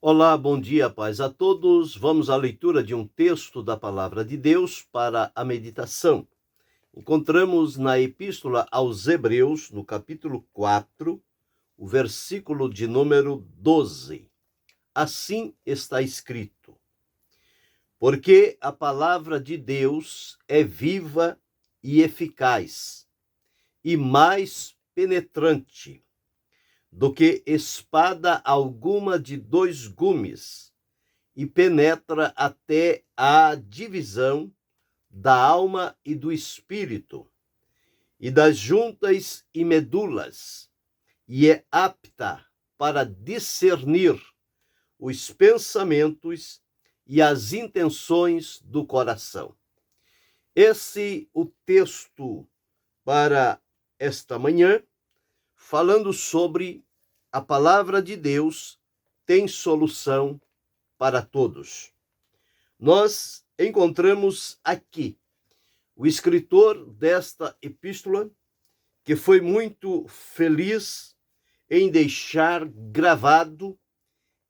Olá, bom dia, paz a todos. Vamos à leitura de um texto da Palavra de Deus para a meditação. Encontramos na Epístola aos Hebreus, no capítulo 4, o versículo de número 12. Assim está escrito: Porque a palavra de Deus é viva e eficaz, e mais penetrante do que espada alguma de dois gumes, e penetra até a divisão da alma e do espírito, e das juntas e medulas, e é apta para discernir os pensamentos e as intenções do coração. Esse é o texto para esta manhã, falando sobre a palavra de Deus tem solução para todos. Nós encontramos aqui o escritor desta epístola, que foi muito feliz em deixar gravado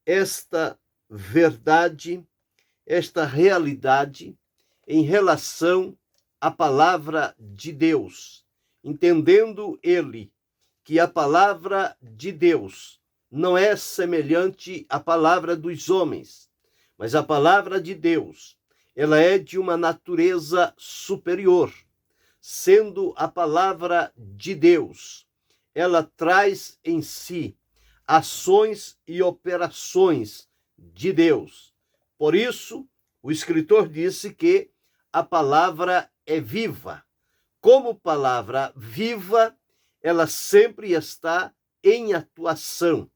esta verdade, esta realidade em relação à palavra de Deus, entendendo ele que a palavra de Deus não é semelhante à palavra dos homens, mas a palavra de Deus, ela é de uma natureza superior. Sendo a palavra de Deus, ela traz em si ações e operações de Deus. Por isso, o escritor disse que a palavra é viva. Como palavra viva, ela sempre está em atuação.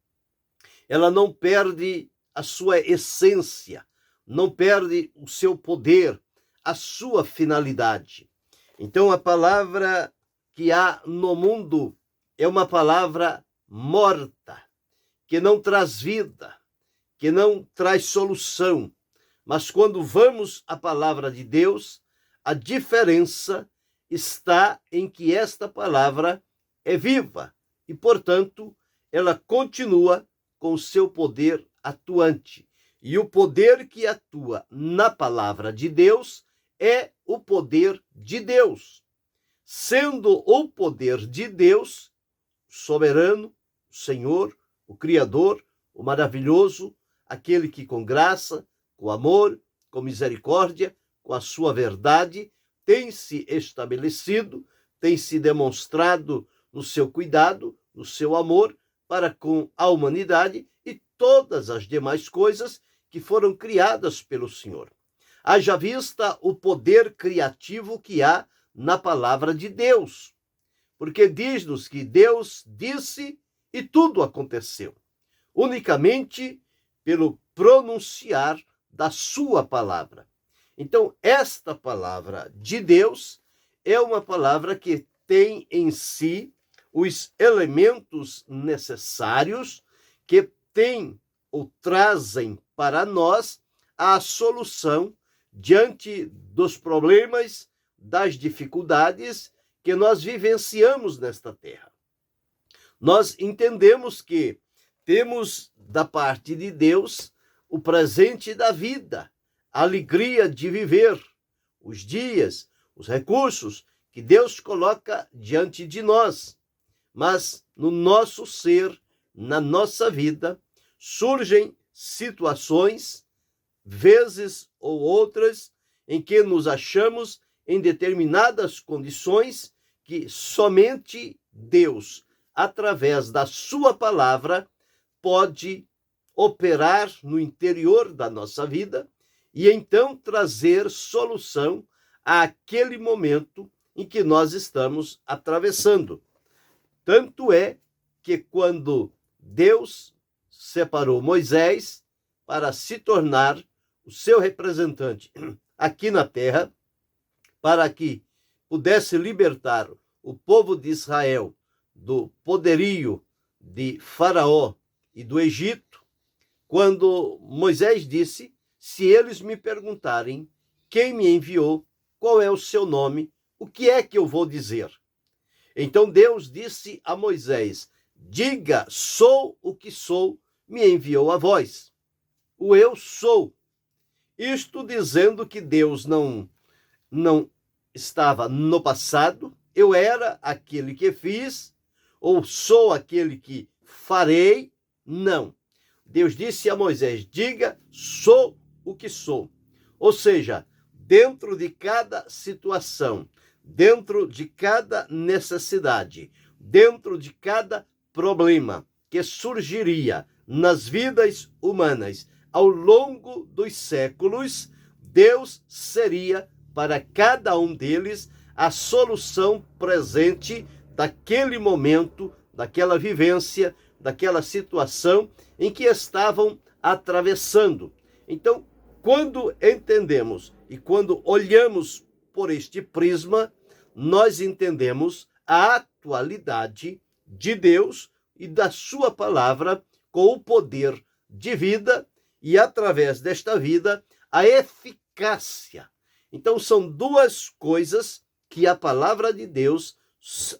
Ela não perde a sua essência, não perde o seu poder, a sua finalidade. Então, a palavra que há no mundo é uma palavra morta, que não traz vida, que não traz solução. Mas quando vamos à palavra de Deus, a diferença está em que esta palavra é viva e, portanto, ela continua com o seu poder atuante. E o poder que atua na palavra de Deus é o poder de Deus. Sendo o poder de Deus, o soberano, o Senhor, o Criador, o maravilhoso, aquele que com graça, com amor, com misericórdia, com a sua verdade, tem se estabelecido, tem se demonstrado no seu cuidado, no seu amor para com a humanidade e todas as demais coisas que foram criadas pelo Senhor. Haja vista o poder criativo que há na palavra de Deus, porque diz-nos que Deus disse e tudo aconteceu, unicamente pelo pronunciar da sua palavra. Então, esta palavra de Deus é uma palavra que tem em si os elementos necessários que têm ou trazem para nós a solução diante dos problemas, das dificuldades que nós vivenciamos nesta terra. Nós entendemos que temos da parte de Deus o presente da vida, a alegria de viver, os dias, os recursos que Deus coloca diante de nós. Mas no nosso ser, na nossa vida, surgem situações, vezes ou outras, em que nos achamos em determinadas condições que somente Deus, através da sua palavra, pode operar no interior da nossa vida e então trazer solução àquele momento em que nós estamos atravessando. Tanto é que quando Deus separou Moisés para se tornar o seu representante aqui na terra, para que pudesse libertar o povo de Israel do poderio de Faraó e do Egito, quando Moisés disse: se eles me perguntarem quem me enviou, qual é o seu nome, o que é que eu vou dizer? Então Deus disse a Moisés: diga, sou o que sou, me enviou a vós. o eu sou. Isto dizendo que Deus não estava no passado, eu era aquele que fiz, ou sou aquele que farei. Não. Deus disse a Moisés: diga, sou o que sou. Ou seja, dentro de cada situação, dentro de cada necessidade, dentro de cada problema que surgiria nas vidas humanas ao longo dos séculos, Deus seria para cada um deles a solução presente daquele momento, daquela vivência, daquela situação em que estavam atravessando. Então, quando entendemos e quando olhamos por este prisma, nós entendemos a atualidade de Deus e da sua palavra com o poder de vida e, através desta vida, a eficácia. Então, são duas coisas que a palavra de Deus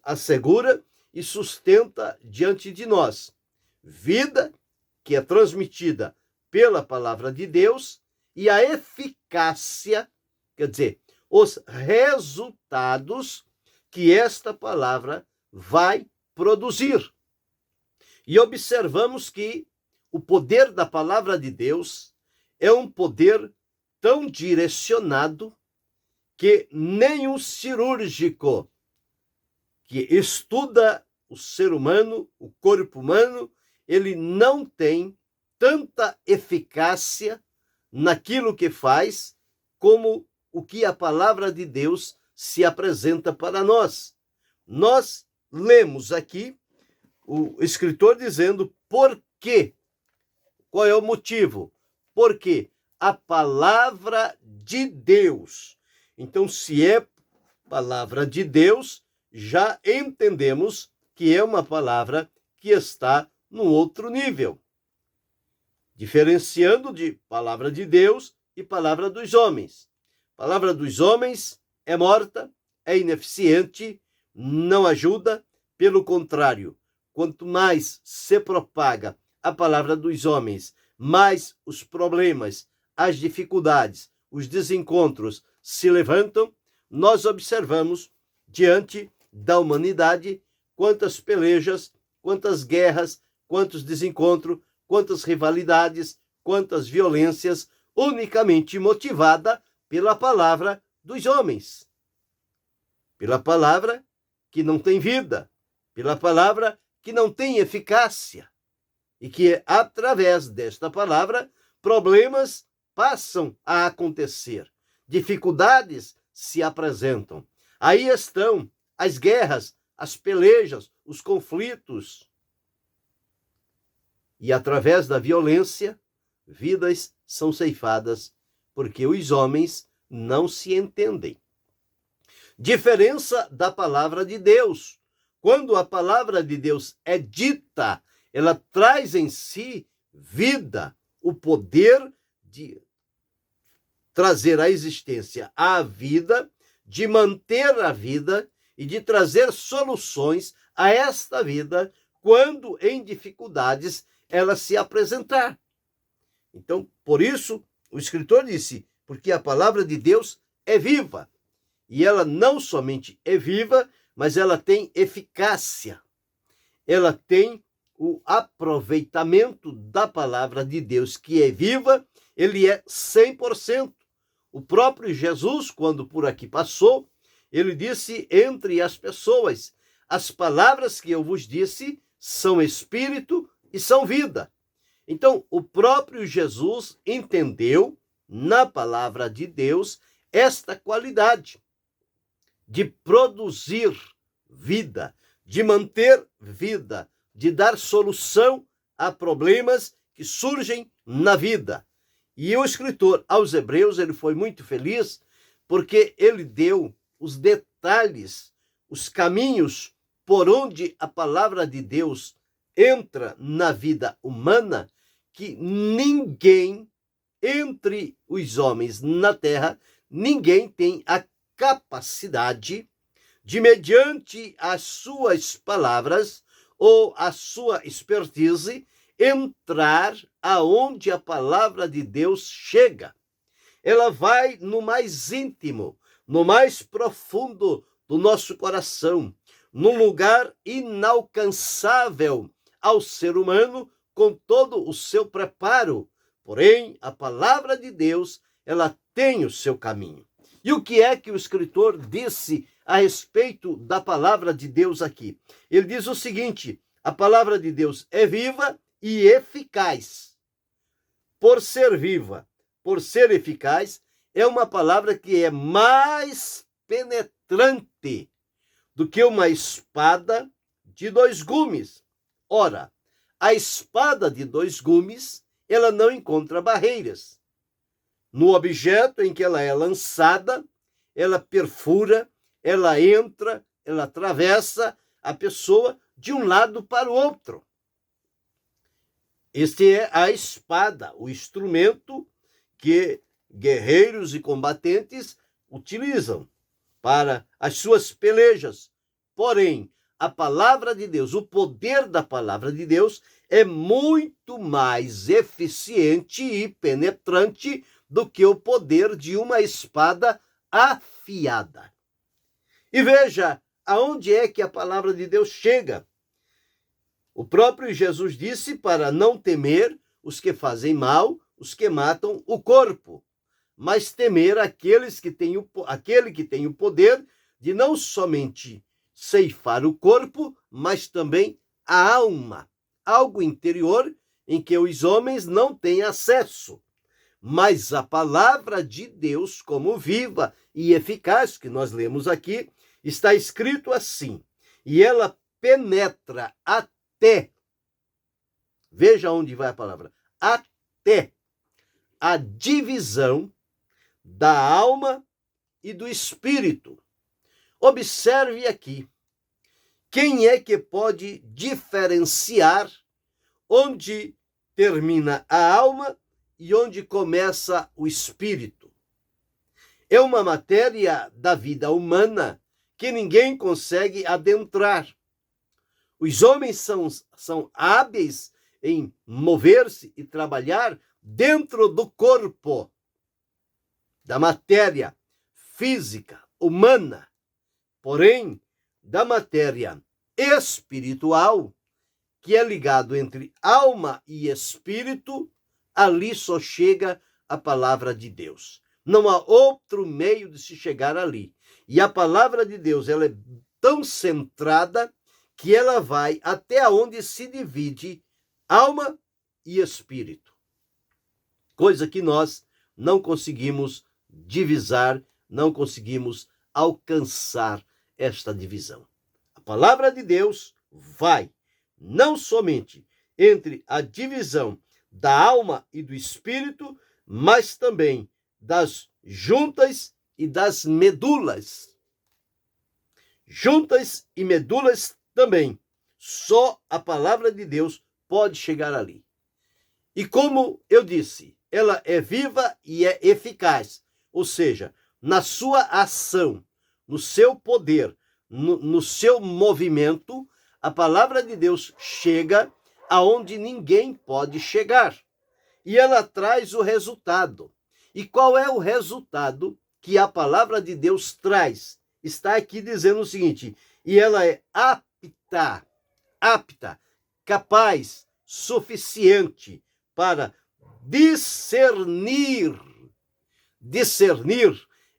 assegura e sustenta diante de nós: vida, que é transmitida pela palavra de Deus, e a eficácia, quer dizer, os resultados que esta palavra vai produzir. E observamos que o poder da palavra de Deus é um poder tão direcionado que nenhum cirúrgico que estuda o ser humano, o corpo humano, ele não tem tanta eficácia naquilo que faz como o que a palavra de Deus se apresenta para nós. Nós lemos aqui o escritor dizendo por quê. Qual é o motivo? Porque a palavra de Deus. Então, se é palavra de Deus, já entendemos que é uma palavra que está num outro nível, diferenciando de palavra de Deus e palavra dos homens. Palavra dos homens é morta, é ineficiente, não ajuda. Pelo contrário, quanto mais se propaga a palavra dos homens, mais os problemas, as dificuldades, os desencontros se levantam. Nós observamos diante da humanidade quantas pelejas, quantas guerras, quantos desencontros, quantas rivalidades, quantas violências, unicamente motivada pela palavra dos homens. Pela palavra que não tem vida, pela palavra que não tem eficácia. E que, através desta palavra, problemas passam a acontecer, dificuldades se apresentam. Aí estão as guerras, as pelejas, os conflitos. E, através da violência, vidas são ceifadas, porque os homens não se entendem. Diferença da palavra de Deus. Quando a palavra de Deus é dita, ela traz em si vida, o poder de trazer à existência a vida, de manter a vida e de trazer soluções a esta vida quando em dificuldades ela se apresentar. Então, por isso, o escritor disse, porque a palavra de Deus é viva. E ela não somente é viva, mas ela tem eficácia. Ela tem o aproveitamento da palavra de Deus, que é viva, ele é 100%. O próprio Jesus, quando por aqui passou, ele disse entre as pessoas, as palavras que eu vos disse são espírito e são vida. Então, o próprio Jesus entendeu na palavra de Deus esta qualidade de produzir vida, de manter vida, de dar solução a problemas que surgem na vida. E o escritor aos Hebreus, ele foi muito feliz porque ele deu os detalhes, os caminhos por onde a palavra de Deus entra na vida humana, que ninguém entre os homens na terra, ninguém tem a capacidade de, mediante as suas palavras ou a sua expertise, entrar aonde a palavra de Deus chega. Ela vai no mais íntimo, no mais profundo do nosso coração, num lugar inalcançável ao ser humano com todo o seu preparo. Porém, a palavra de Deus, ela tem o seu caminho. E o que é que o escritor disse a respeito da palavra de Deus aqui? Ele diz o seguinte: a palavra de Deus é viva e eficaz. Por ser viva, por ser eficaz, é uma palavra que é mais penetrante do que uma espada de dois gumes. Ora, a espada de dois gumes, ela não encontra barreiras. No objeto em que ela é lançada, ela perfura, ela entra, ela atravessa a pessoa de um lado para o outro. Este é a espada, o instrumento que guerreiros e combatentes utilizam para as suas pelejas. Porém, a palavra de Deus, o poder da palavra de Deus é muito mais eficiente e penetrante do que o poder de uma espada afiada. E veja aonde é que a palavra de Deus chega. O próprio Jesus disse para não temer os que fazem mal, os que matam o corpo, mas temer aquele que tem o poder de não somente ceifar o corpo, mas também a alma, algo interior em que os homens não têm acesso. Mas a palavra de Deus, como viva e eficaz, que nós lemos aqui, está escrito assim: e ela penetra até, veja onde vai a palavra, até a divisão da alma e do espírito. Observe aqui, quem é que pode diferenciar onde termina a alma e onde começa o espírito? É uma matéria da vida humana que ninguém consegue adentrar. Os homens são hábeis em mover-se e trabalhar dentro do corpo, da matéria física, humana. Porém, da matéria espiritual, que é ligado entre alma e espírito, ali só chega a palavra de Deus. Não há outro meio de se chegar ali. E a palavra de Deus, ela é tão centrada que ela vai até onde se divide alma e espírito. Coisa que nós não conseguimos divisar, não conseguimos alcançar esta divisão. A palavra de Deus vai não somente entre a divisão da alma e do espírito, mas também das juntas e das medulas. Juntas e medulas também. Só a palavra de Deus pode chegar ali. E como eu disse, ela é viva e é eficaz. Ou seja, na sua ação, no seu poder, no seu movimento, a palavra de Deus chega aonde ninguém pode chegar. E ela traz o resultado. E qual é o resultado que a palavra de Deus traz? Está aqui dizendo o seguinte: e ela é apta, capaz, suficiente para discernir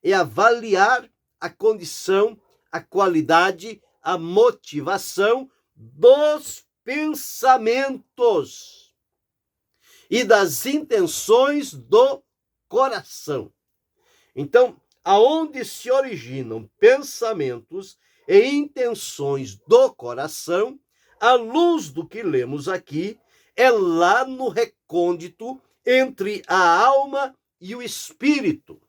e avaliar a condição, a qualidade, a motivação dos pensamentos e das intenções do coração. Então, aonde se originam pensamentos e intenções do coração, à luz do que lemos aqui, é lá no recôndito entre a alma e o espírito,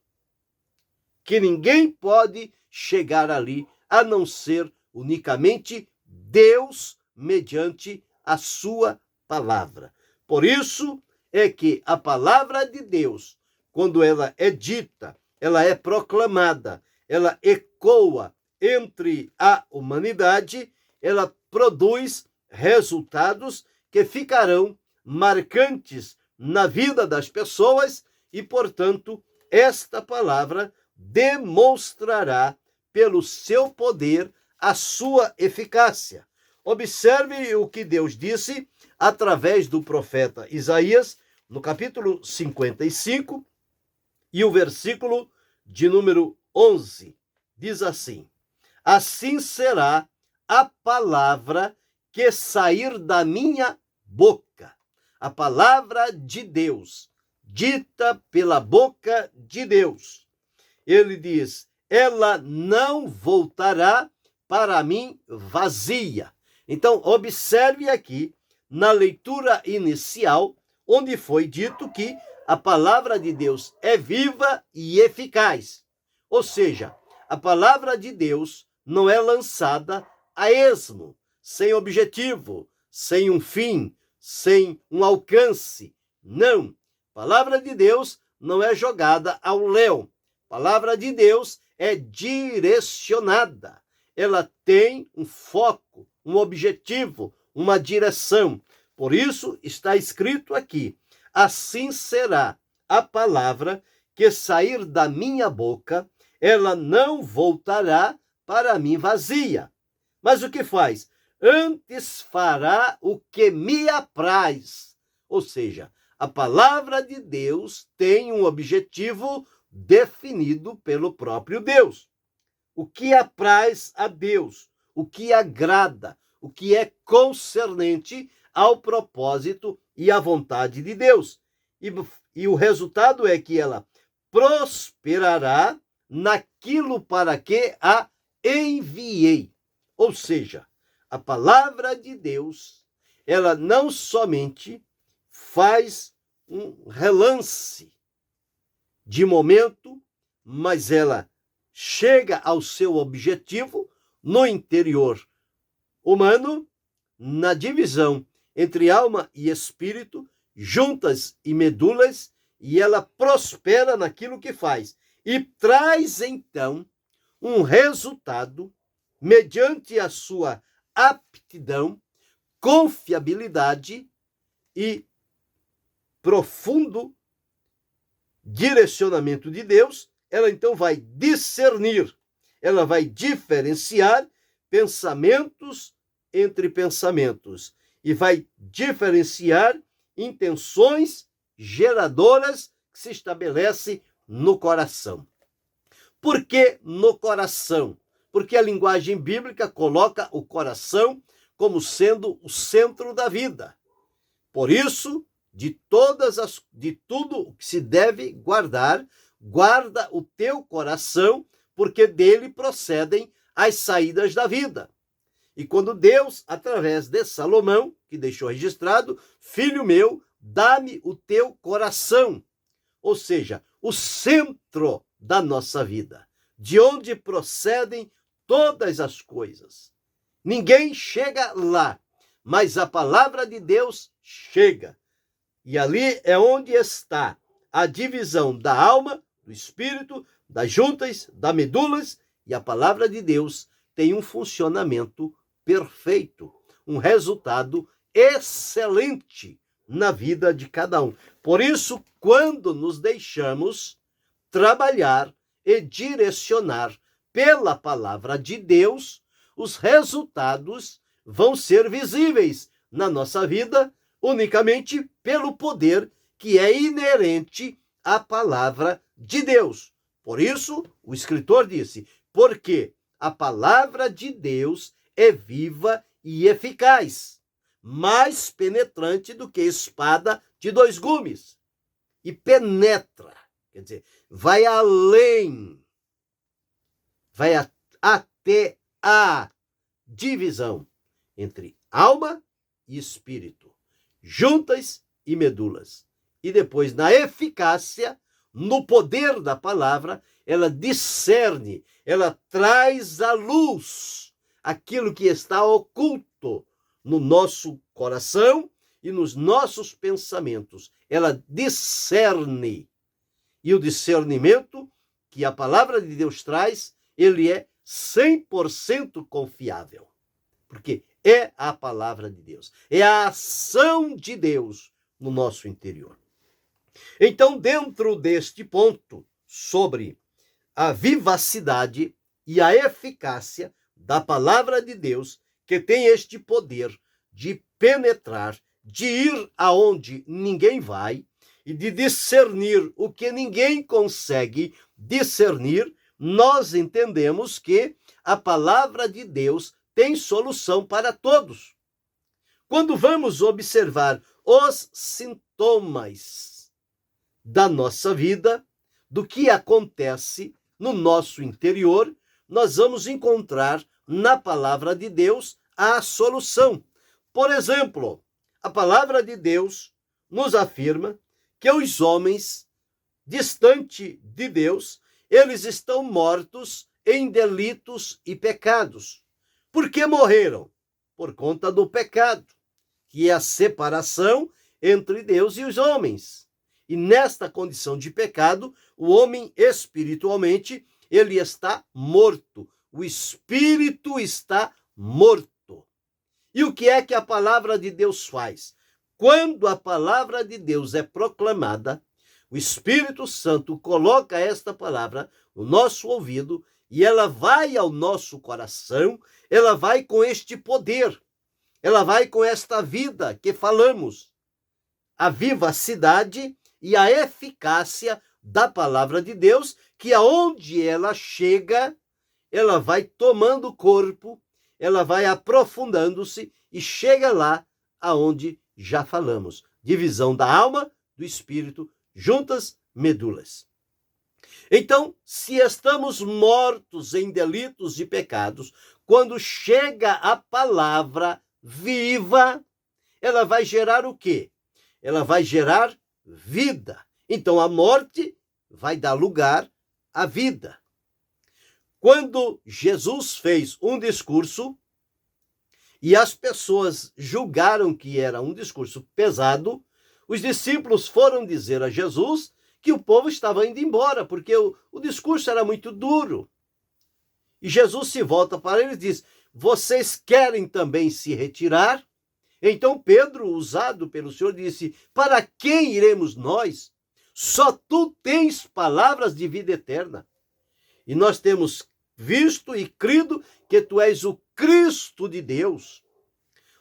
que ninguém pode chegar ali, a não ser unicamente Deus, mediante a sua palavra. Por isso é que a palavra de Deus, quando ela é dita, ela é proclamada, ela ecoa entre a humanidade, ela produz resultados que ficarão marcantes na vida das pessoas e, portanto, esta palavra demonstrará pelo seu poder a sua eficácia. Observe o que Deus disse através do profeta Isaías, no capítulo 55, e o versículo de número 11. Diz assim: assim será a palavra que sair da minha boca, a palavra de Deus, dita pela boca de Deus. Ele diz: ela não voltará para mim vazia. Então, observe aqui, na leitura inicial, onde foi dito que a palavra de Deus é viva e eficaz. Ou seja, a palavra de Deus não é lançada a esmo, sem objetivo, sem um fim, sem um alcance. Não. A palavra de Deus não é jogada ao léu. A palavra de Deus é direcionada. Ela tem um foco, um objetivo, uma direção. Por isso está escrito aqui: assim será a palavra que sair da minha boca, ela não voltará para mim vazia. Mas o que faz? Antes fará o que me apraz. Ou seja, a palavra de Deus tem um objetivo definido pelo próprio Deus. O que apraz a Deus, o que agrada, o que é concernente ao propósito e à vontade de Deus. E o resultado é que ela prosperará naquilo para que a enviei. Ou seja, a palavra de Deus, ela não somente faz um relance de momento, mas ela chega ao seu objetivo no interior humano, na divisão entre alma e espírito, juntas e medulas, e ela prospera naquilo que faz e traz então um resultado mediante a sua aptidão, confiabilidade e profundo direcionamento de Deus. Ela então vai discernir, ela vai diferenciar pensamentos entre pensamentos e vai diferenciar intenções geradoras que se estabelecem no coração. Por que no coração? Porque a linguagem bíblica coloca o coração como sendo o centro da vida. Por isso, de tudo o que se deve guardar, guarda o teu coração, porque dele procedem as saídas da vida. E quando Deus, através de Salomão, que deixou registrado: filho meu, dá-me o teu coração. Ou seja, o centro da nossa vida, de onde procedem todas as coisas. Ninguém chega lá, mas a palavra de Deus chega. E ali é onde está a divisão da alma, do espírito, das juntas, das medulas, e a palavra de Deus tem um funcionamento perfeito, um resultado excelente na vida de cada um. Por isso, quando nos deixamos trabalhar e direcionar pela palavra de Deus, os resultados vão ser visíveis na nossa vida unicamente pelo poder que é inerente à palavra de Deus. Por isso, o escritor disse: porque a palavra de Deus é viva e eficaz, mais penetrante do que espada de dois gumes, e penetra, quer dizer, vai além, vai até a divisão entre alma e espírito, juntas e medulas. E depois, na eficácia, no poder da palavra, ela discerne, ela traz à luz aquilo que está oculto no nosso coração e nos nossos pensamentos. Ela discerne. E o discernimento que a palavra de Deus traz, ele é 100% confiável. Porque é a palavra de Deus, é a ação de Deus no nosso interior. Então, dentro deste ponto sobre a vivacidade e a eficácia da palavra de Deus, que tem este poder de penetrar, de ir aonde ninguém vai e de discernir o que ninguém consegue discernir, nós entendemos que a palavra de Deus tem solução para todos. Quando vamos observar os sintomas da nossa vida, do que acontece no nosso interior, nós vamos encontrar na palavra de Deus a solução. Por exemplo, a palavra de Deus nos afirma que os homens, distante de Deus, eles estão mortos em delitos e pecados. Por que morreram? Por conta do pecado, que é a separação entre Deus e os homens. E nesta condição de pecado, o homem espiritualmente, ele está morto. O espírito está morto. E o que é que a palavra de Deus faz? Quando a palavra de Deus é proclamada, o Espírito Santo coloca esta palavra no nosso ouvido e ela vai ao nosso coração, ela vai com este poder, ela vai com esta vida que falamos, a vivacidade e a eficácia da palavra de Deus, que aonde ela chega, ela vai tomando corpo, ela vai aprofundando-se e chega lá aonde já falamos. Divisão da alma, do espírito, juntas medulas. Então, se estamos mortos em delitos e pecados, quando chega a palavra viva, ela vai gerar o quê? Ela vai gerar vida. Então, a morte vai dar lugar à vida. Quando Jesus fez um discurso e as pessoas julgaram que era um discurso pesado, os discípulos foram dizer a Jesus que o povo estava indo embora, porque o discurso era muito duro. E Jesus se volta para eles e diz: vocês querem também se retirar? Então Pedro, usado pelo Senhor, disse: para quem iremos nós? Só tu tens palavras de vida eterna. E nós temos visto e crido que tu és o Cristo de Deus.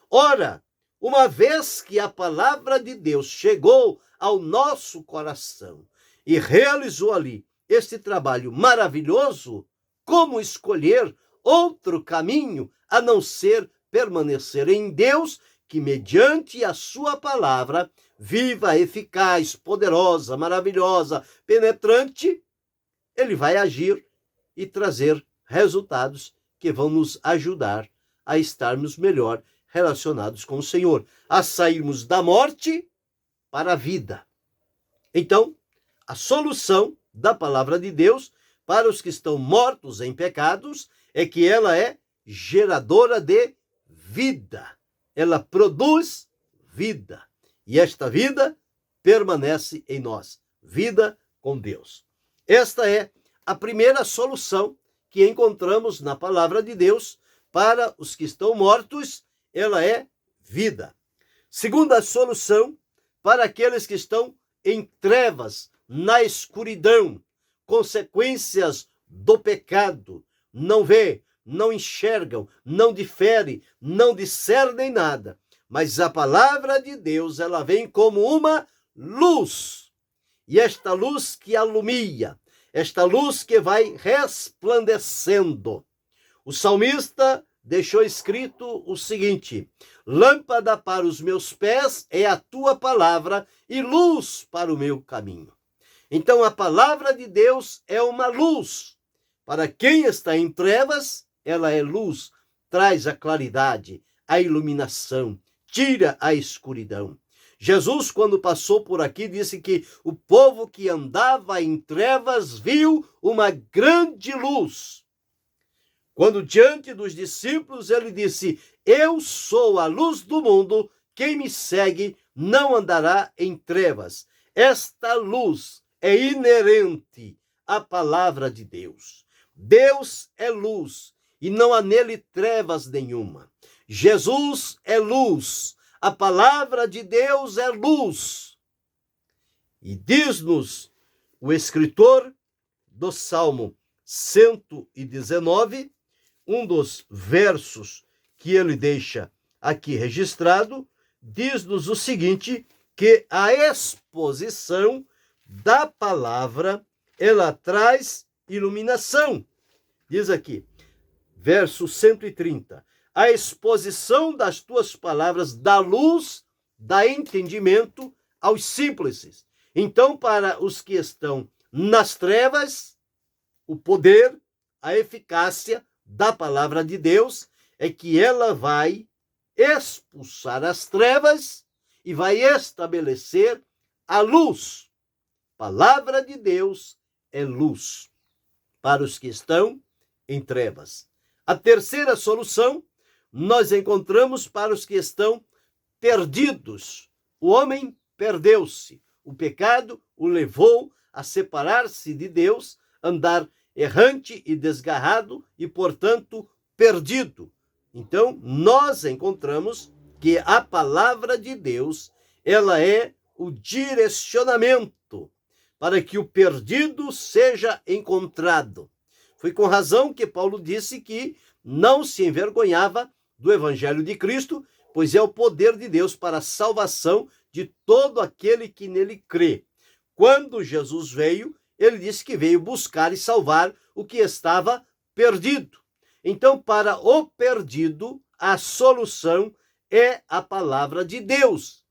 Ora, uma vez que a palavra de Deus chegou ao nosso coração e realizou ali este trabalho maravilhoso, como escolher outro caminho a não ser permanecer em Deus, que mediante a sua palavra, viva, eficaz, poderosa, maravilhosa, penetrante, ele vai agir e trazer resultados que vão nos ajudar a estarmos melhor relacionados com o Senhor, a sairmos da morte para a vida. Então, a solução da palavra de Deus para os que estão mortos em pecados é que ela é geradora de vida. Ela produz vida. E esta vida permanece em nós. Vida com Deus. Esta é a primeira solução que encontramos na palavra de Deus para os que estão mortos. Ela é vida. Segunda solução para aqueles que estão em trevas, na escuridão, consequências do pecado, não vê, não enxergam, não diferem, não discernem nada. Mas a palavra de Deus, ela vem como uma luz. E esta luz que alumia, esta luz que vai resplandecendo. O salmista deixou escrito o seguinte: lâmpada para os meus pés é a tua palavra e luz para o meu caminho. Então a palavra de Deus é uma luz. Para quem está em trevas, ela é luz, traz a claridade, a iluminação, tira a escuridão. Jesus, quando passou por aqui, disse que o povo que andava em trevas viu uma grande luz. Quando diante dos discípulos ele disse: eu sou a luz do mundo, quem me segue não andará em trevas. Esta luz é inerente à palavra de Deus. Deus é luz e não há nele trevas nenhuma. Jesus é luz. A palavra de Deus é luz. E diz-nos o escritor do Salmo 119, um dos versos que ele deixa aqui registrado, diz-nos o seguinte, que a exposição da palavra, ela traz iluminação. Diz aqui, verso 130, a exposição das tuas palavras dá luz, dá entendimento aos simples. Então, para os que estão nas trevas, o poder, a eficácia da palavra de Deus é que ela vai expulsar as trevas e vai estabelecer a luz. Palavra de Deus é luz para os que estão em trevas. A terceira solução nós encontramos para os que estão perdidos. O homem perdeu-se. O pecado o levou a separar-se de Deus, andar errante e desgarrado e, portanto, perdido. Então, nós encontramos que a palavra de Deus, ela é o direcionamento para que o perdido seja encontrado. Foi com razão que Paulo disse que não se envergonhava do evangelho de Cristo, pois é o poder de Deus para a salvação de todo aquele que nele crê. Quando Jesus veio, ele disse que veio buscar e salvar o que estava perdido. Então, para o perdido, a solução é a palavra de Deus,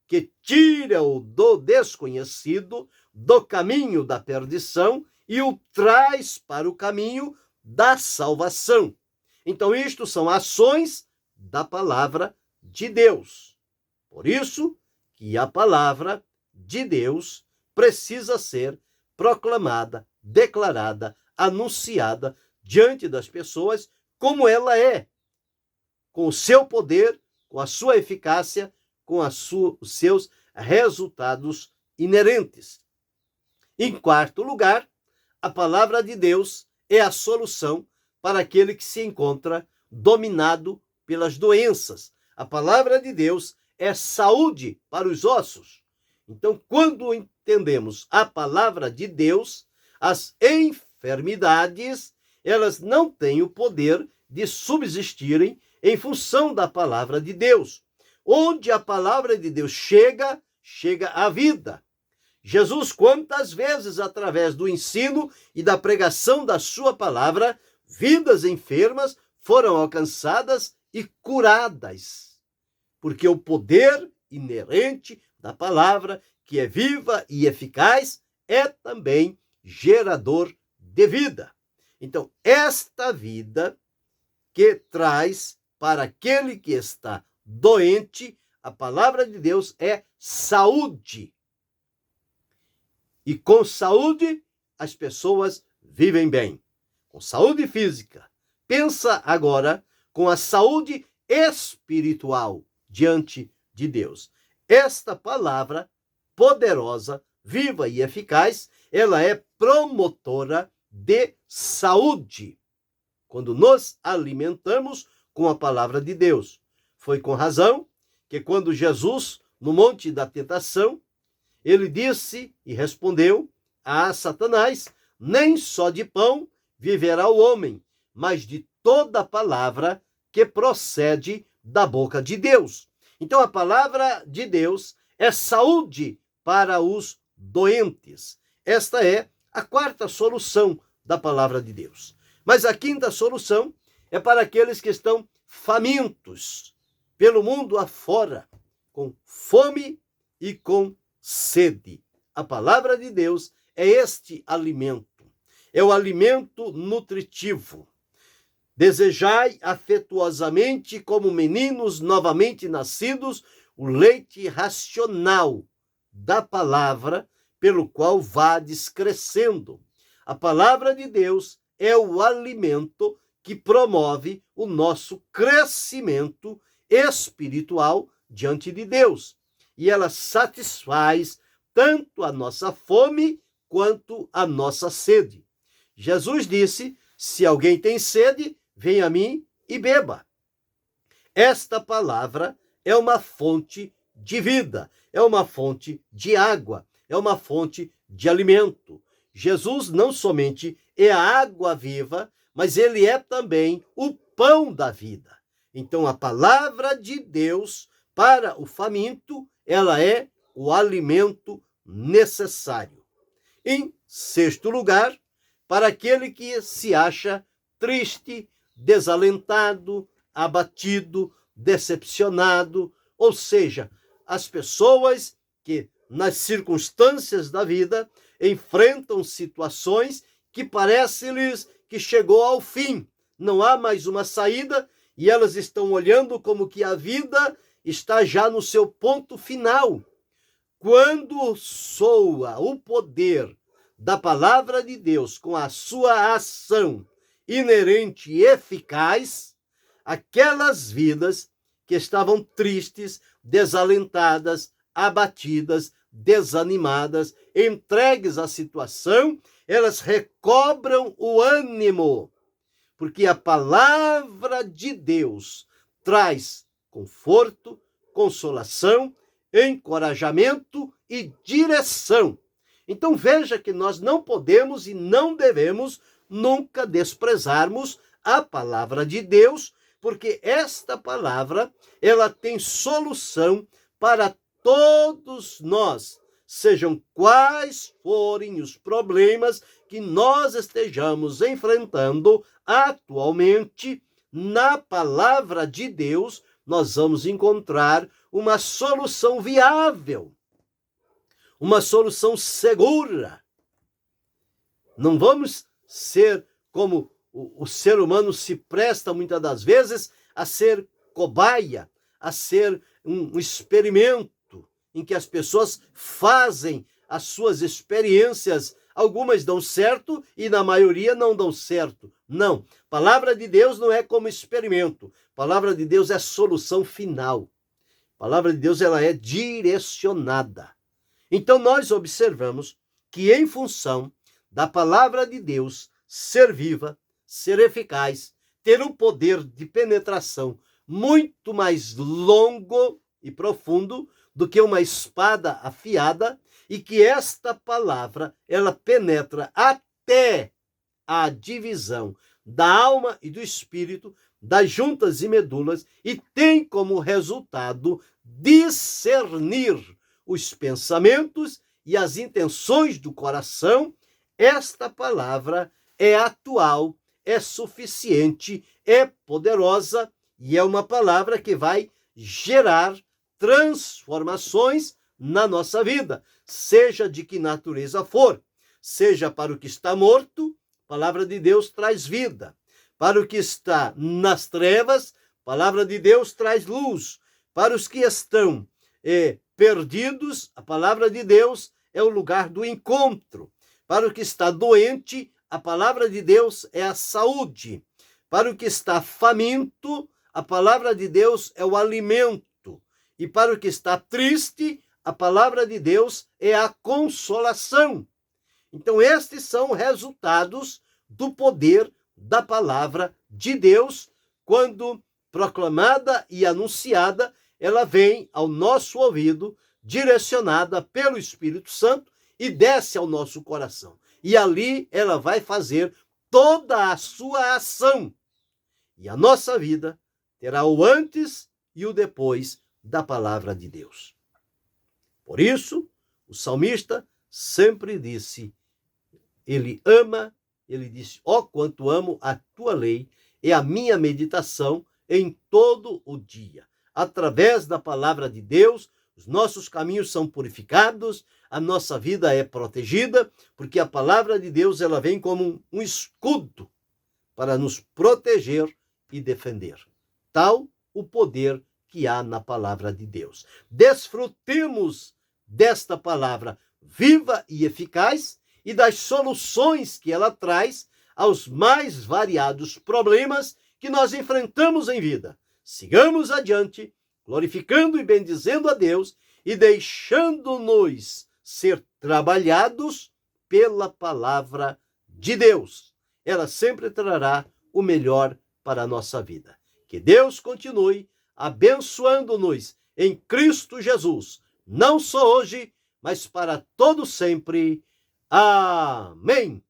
que tira-o do desconhecido, do caminho da perdição e o traz para o caminho da salvação. Então, isto são ações da palavra de Deus. Por isso que a palavra de Deus precisa ser proclamada, declarada, anunciada diante das pessoas como ela é, com o seu poder, com a sua eficácia, com os seus resultados inerentes. Em quarto lugar, a palavra de Deus é a solução para aquele que se encontra dominado pelas doenças. A palavra de Deus é saúde para os ossos. Então, quando entendemos a palavra de Deus, as enfermidades, elas não têm o poder de subsistirem em função da palavra de Deus. Onde a palavra de Deus chega, chega a vida. Jesus, quantas vezes, através do ensino e da pregação da sua palavra, vidas enfermas foram alcançadas e curadas. Porque o poder inerente da palavra, que é viva e eficaz, é também gerador de vida. Então, esta vida que traz para aquele que está doente, a palavra de Deus é saúde. E com saúde, as pessoas vivem bem. Com saúde física. Pensa agora com a saúde espiritual diante de Deus. Esta palavra poderosa, viva e eficaz, ela é promotora de saúde. Quando nos alimentamos com a palavra de Deus. Foi com razão que quando Jesus, no monte da tentação, ele disse e respondeu a Satanás, nem só de pão viverá o homem, mas de toda palavra que procede da boca de Deus. Então a palavra de Deus é saúde para os doentes. Esta é a quarta solução da palavra de Deus. Mas a quinta solução é para aqueles que estão famintos pelo mundo afora, com fome e com sede. A palavra de Deus é este alimento. É o alimento nutritivo. Desejai afetuosamente, como meninos novamente nascidos, o leite racional da palavra, pelo qual vades crescendo. A palavra de Deus é o alimento que promove o nosso crescimento espiritual diante de Deus. E ela satisfaz tanto a nossa fome quanto a nossa sede. Jesus disse, se alguém tem sede, venha a mim e beba. Esta palavra é uma fonte de vida, é uma fonte de água, é uma fonte de alimento. Jesus não somente é a água viva, mas ele é também o pão da vida. Então, a palavra de Deus para o faminto, ela é o alimento necessário. Em sexto lugar, para aquele que se acha triste, desalentado, abatido, decepcionado, ou seja, as pessoas que nas circunstâncias da vida enfrentam situações que parece-lhes que chegou ao fim, não há mais uma saída e elas estão olhando como que a vida está já no seu ponto final. Quando soa o poder da palavra de Deus com a sua ação inerente e eficaz, aquelas vidas que estavam tristes, desalentadas, abatidas, desanimadas, entregues à situação, elas recobram o ânimo, porque a palavra de Deus traz conforto, consolação, encorajamento e direção. Então veja que nós não podemos e não devemos nunca desprezarmos a palavra de Deus, porque esta palavra, ela tem solução para todos nós, sejam quais forem os problemas que nós estejamos enfrentando atualmente. Na palavra de Deus, nós vamos encontrar uma solução viável, uma solução segura. Não vamos ser como o ser humano se presta muitas das vezes a ser cobaia, a ser um experimento em que as pessoas fazem as suas experiências. Algumas dão certo e na maioria não dão certo. Não, palavra de Deus não é como experimento. Palavra de Deus é solução final. Palavra de Deus, ela é direcionada. Então nós observamos que em função da palavra de Deus ser viva, ser eficaz, ter um poder de penetração muito mais longo e profundo do que uma espada afiada, e que esta palavra, ela penetra até a divisão da alma e do espírito, das juntas e medulas, e tem como resultado discernir os pensamentos e as intenções do coração. Esta palavra é atual, é suficiente, é poderosa e é uma palavra que vai gerar transformações na nossa vida, seja de que natureza for, seja para o que está morto, a palavra de Deus traz vida. Para o que está nas trevas, a palavra de Deus traz luz. Para os que estão perdidos, a palavra de Deus é o lugar do encontro. Para o que está doente, a palavra de Deus é a saúde. Para o que está faminto, a palavra de Deus é o alimento. E para o que está triste, a palavra de Deus é a consolação. Então, estes são resultados do poder da palavra de Deus, quando proclamada e anunciada, ela vem ao nosso ouvido, direcionada pelo Espírito Santo e desce ao nosso coração. E ali ela vai fazer toda a sua ação. E a nossa vida terá o antes e o depois da palavra de Deus. Por isso, o salmista sempre disse, ele disse, ó, quanto amo a tua lei, é a minha meditação em todo o dia. Através da palavra de Deus, os nossos caminhos são purificados, a nossa vida é protegida, porque a palavra de Deus, ela vem como um escudo para nos proteger e defender. Tal o poder que há na palavra de Deus. Desfrutemos desta palavra viva e eficaz e das soluções que ela traz aos mais variados problemas que nós enfrentamos em vida. Sigamos adiante, glorificando e bendizendo a Deus e deixando-nos ser trabalhados pela palavra de Deus. Ela sempre trará o melhor para a nossa vida. Que Deus continue abençoando-nos em Cristo Jesus, não só hoje, mas para todo sempre. Amém.